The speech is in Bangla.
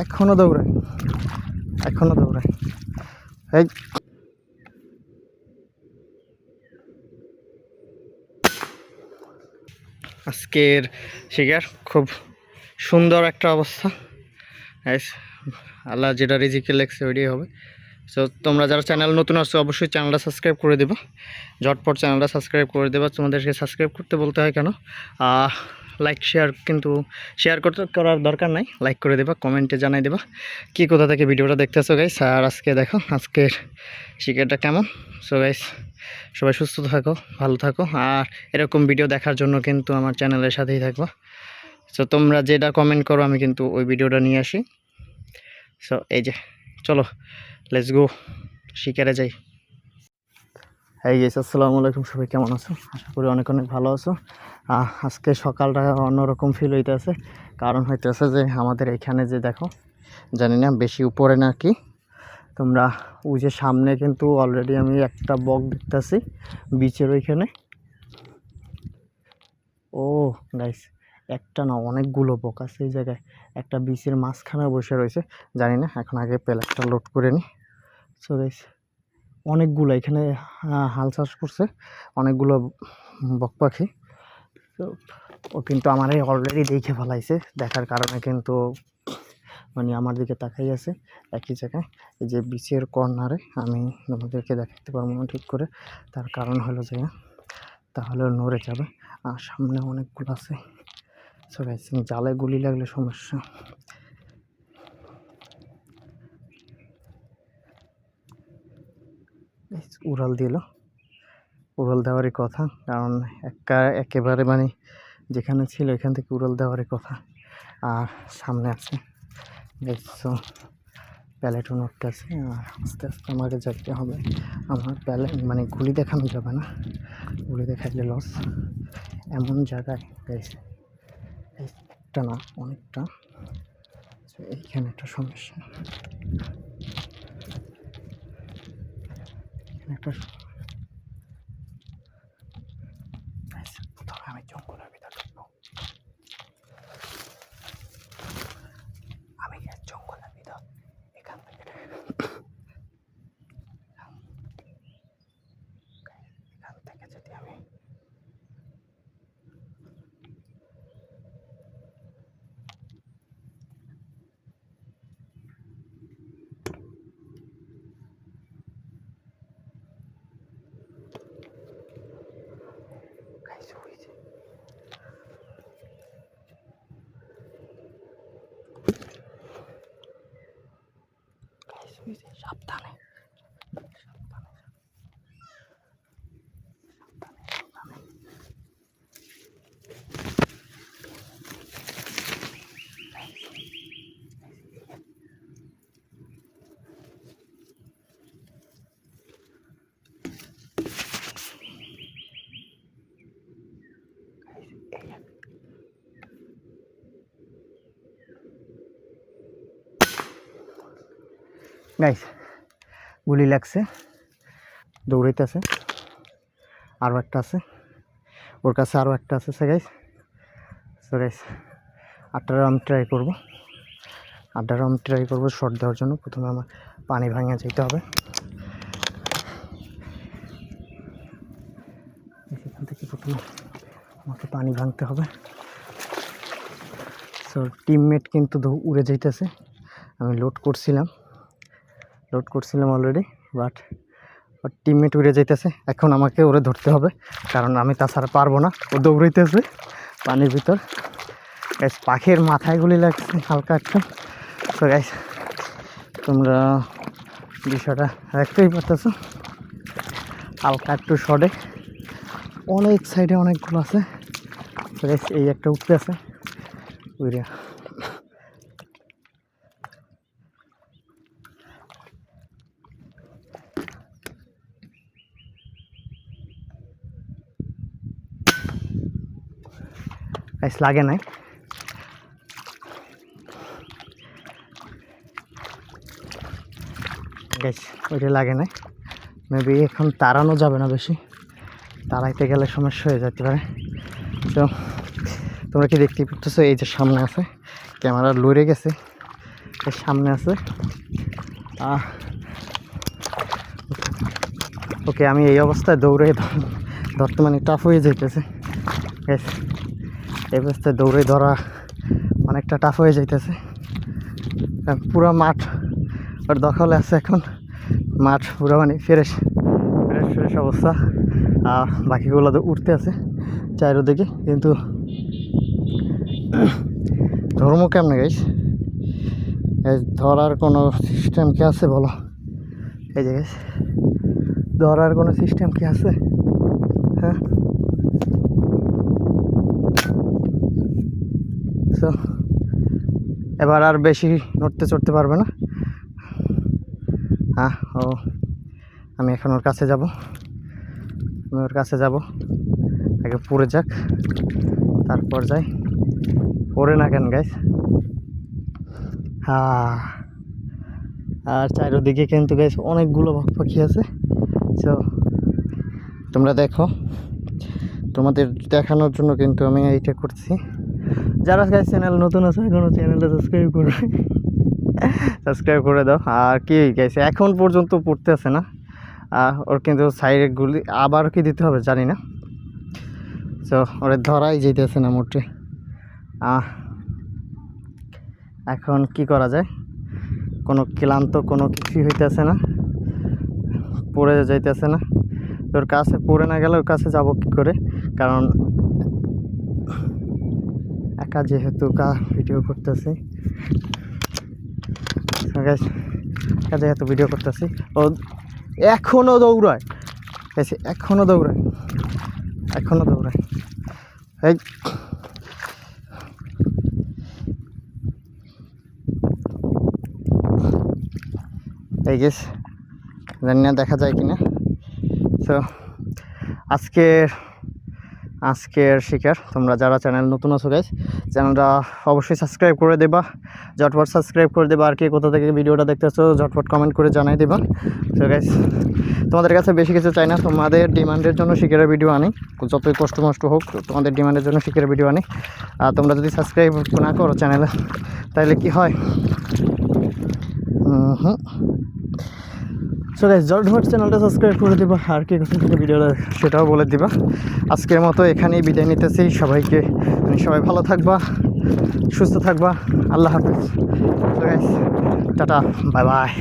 এখনো দৌড়ায়, এখনো দৌড়ায়। এই আজকের শিকার খুব সুন্দর একটা অবস্থা। আল্লাহ যেটা রিজিকে লেখছে ওইটাই হবে। সো তোমরা যারা চ্যানেল নতুন আসছো অবশ্যই চ্যানেলটা সাবস্ক্রাইব করে দেবা, ঝটপট চ্যানেলটা সাবস্ক্রাইব করে দেবা। তোমাদেরকে সাবস্ক্রাইব করতে বলতে হয় কেন, লাইক শেয়ার কিন্তু শেয়ার করার দরকার নাই, লাইক করে দেবা, কমেন্টে জানাই দেবা কি কোথা থেকে ভিডিওটা দেখতেছো গাইস। আর আজকে দেখো আজকের শিকারটা কেমন। সো গাইস সবাই সুস্থ থাকো, ভালো থাকো, আর এরকম ভিডিও দেখার জন্য কিন্তু আমার চ্যানেলের সাথেই থাকবা। সো তোমরা যেটা কমেন্ট করো আমি কিন্তু ওই ভিডিওটা নিয়ে আসি। সো এই যে চলো লেটস গো শিকারে যাই। এই গেছে, আসসালামু আলাইকুম, সবাই কেমন আছো? আশা করি অনেক অনেক ভালো আছো। আজকে সকালটা অন্যরকম ফিল হইতেছে, কারণ হইতেছে যে আমাদের এখানে যে দেখো, জানি না বেশি উপরে নাকি, তোমরা ওই যে সামনে কিন্তু অলরেডি আমি একটা বক দেখতেছি বিচের ওইখানে। ও গাইস, একটা না অনেকগুলো বক আছে এই জায়গায়, একটা বিচের মাঝখানে বসে রয়েছে। জানি না, এখন আগে প্যালেটটা লোড করে নিই। সো গাইস অনেকগুলো এখানে হাল চাষ করছে, অনেকগুলো বক পাখি। তো ও কিন্তু আমার অলরেডি দেখে ফেলাইছে, দেখার কারণে কিন্তু মানে আমার দিকে তাকাই আছে একই জায়গায়। এই যে বিচের কর্নারে আমি তোমাদেরকে দেখাতে পারবো না ঠিক করে, তার কারণ হলো যে তাহলে নড়ে যাবে, আর সামনে অনেকগুলো আছে। সো গাইস জালে গুলি লাগলে সমস্যা। উড়াল দিল, উড়াল দেওয়ারই কথা, কারণ একেবারে মানে যেখানে ছিল এখান থেকে উড়াল দেওয়ারই কথা। আর সামনে আছে দেখছো প্যালেটও নড়তে আছে, আর আস্তে আস্তে আমাকে যেতে হবে। আমার প্যালেট মানে গুলি দেখানো যাবে না, গুলি দেখাইলে লস। এমন জায়গায় গেছে একটা না অনেকটা, এইখানে একটা সমস্যা, এখানে একটা প্রথমে আমি জঙ্গলের ভিতরে ঢুকবো, আমি জঙ্গলের ভিতর এখান থেকে যদি আমি সাবধানে গাইস গুলি লাগছে, দৌড়াইতেছে, আরও একটা আছে ওর কাছে, আরও একটা আছে। গাইস সো গাইস আটটারও আমি ট্রাই করবো, শর্ট দেওয়ার জন্য। প্রথমে আমার পানি ভাঙিয়ে যেতে হবে, সেখান থেকে প্রথমে আমাকে পানি ভাঙতে হবে। সো টিমমেট কিন্তু উড়ে যাইতেছে, আমি লোড করছিলাম অলরেডি, বাট টিমমেট উড়ে যাইতেছে। এখন আমাকে ওরে ধরতে হবে, কারণ আমি তাছাড়া পারবো না, ও দৌড়াইতেছে পানির ভিতর। গাইস পাখির মাথায় গুলি লাগছে হালকা একটা। তো গাইস তোমরা বিষয়টা দেখতেই পারতেছো, হালকা একটু শর্টে, অনেক সাইডে অনেকগুলো আছে। তো গাইস এই একটা উঠতে আছে উইরা, গাইস লাগে নাই, গাইস ওইটা লাগে নাই। মেবি এখন তাড়ানো যাবে না, বেশি তাড়াইতে গেলে সমস্যা হয়ে যেতে পারে। তো তোমরা কি দেখতেই পারতেছো, এই যে সামনে আছে, ক্যামেরা লড়ে গেছে, এর সামনে আছে। ওকে, আমি এই অবস্থায় দৌড়ে ধরতে মানে টাফ হয়ে যাইতেছে। এই অবস্থায় দৌড়ে ধরা অনেকটা টাফ হয়ে যাইতেছে। পুরো মাঠ ওর দখলে আছে এখন, মাঠ পুরো মানে ফ্রেশ ফ্রেশ অবস্থা। আর বাকিগুলো তো উঠতে আছে চারিদিকে, কিন্তু ধর্ম কেমনে গাইস? ধরার কোনো সিস্টেম কি আছে বলো? এই যে গাইস, ধরার কোনো সিস্টেম কি আছে? হ্যাঁ, সো এবার আর বেশি নড়তে চড়তে পারবে না। হ্যাঁ, ও আমি এখন ওর কাছে যাব, আগে পড়ে যাক, তারপর যাই। পড়ে না কেন গাইস? হ্যাঁ, আর চারিদিকে কিন্তু গাইস অনেকগুলো পাখি আছে। সো তোমরা দেখো, তোমাদের দেখানোর জন্য কিন্তু আমি এইটা করছি। যারা গাইস চ্যানেল নতুন আছে এখনও চ্যানেলটা সাবস্ক্রাইব করে দাও। আর কি গাইস, এখন পর্যন্ত পড়তে আছে না, ওর কিন্তু সাইডগুলি আবার কি দিতে হবে জানি না। সো ওরে ধরাই যেতেছে না মোটে। এখন কি করা যায়? কোনো ক্লান্ত কোনো কিছুই হইতেছে না, পড়ে যাইতেছে না। ওর কাছে পড়ে না গেলে ওর কাছে যাব কি করে? কারণ একা যেহেতু ভিডিও করতেছি, ও এখনো দৌড়ায়, এখনো দৌড়ায়। এই গেছে, জানি না দেখা যায় কিনা। তো আজকের শিকার, তোমরা যারা চ্যানেল নতুন আছো গাইস, চ্যানেলটা অবশ্যই সাবস্ক্রাইব করে দেবা, ঝটপট সাবস্ক্রাইব করে দেবা। আর কে কোথা থেকে ভিডিওটা দেখতেছো ঝটপট কমেন্ট করে জানাই দেবা। তো গাইস, তোমাদের কাছে বেশি কিছু চাই না, তোমাদের ডিমান্ডের জন্য শিকারের ভিডিও আনি, যতই কষ্ট হোক তোমাদের ডিমান্ডের জন্য শিকারের ভিডিও আনি। আর তোমরা যদি সাবস্ক্রাইব না করো চ্যানেলে, তাহলে কি হয়? সো গাইস, ঝটপট চ্যানেলটা সাবস্ক্রাইব করে দেবা। আর কি কোথা থেকে ভিডিওটা সেটাও বলে দিবা। আজকের মতো এখানেই বিদায় নিতেছি সবাইকে। সবাই ভালো থাকবা, সুস্থ থাকবা। আল্লাহ হাফেজ। So guys, tata, bye bye.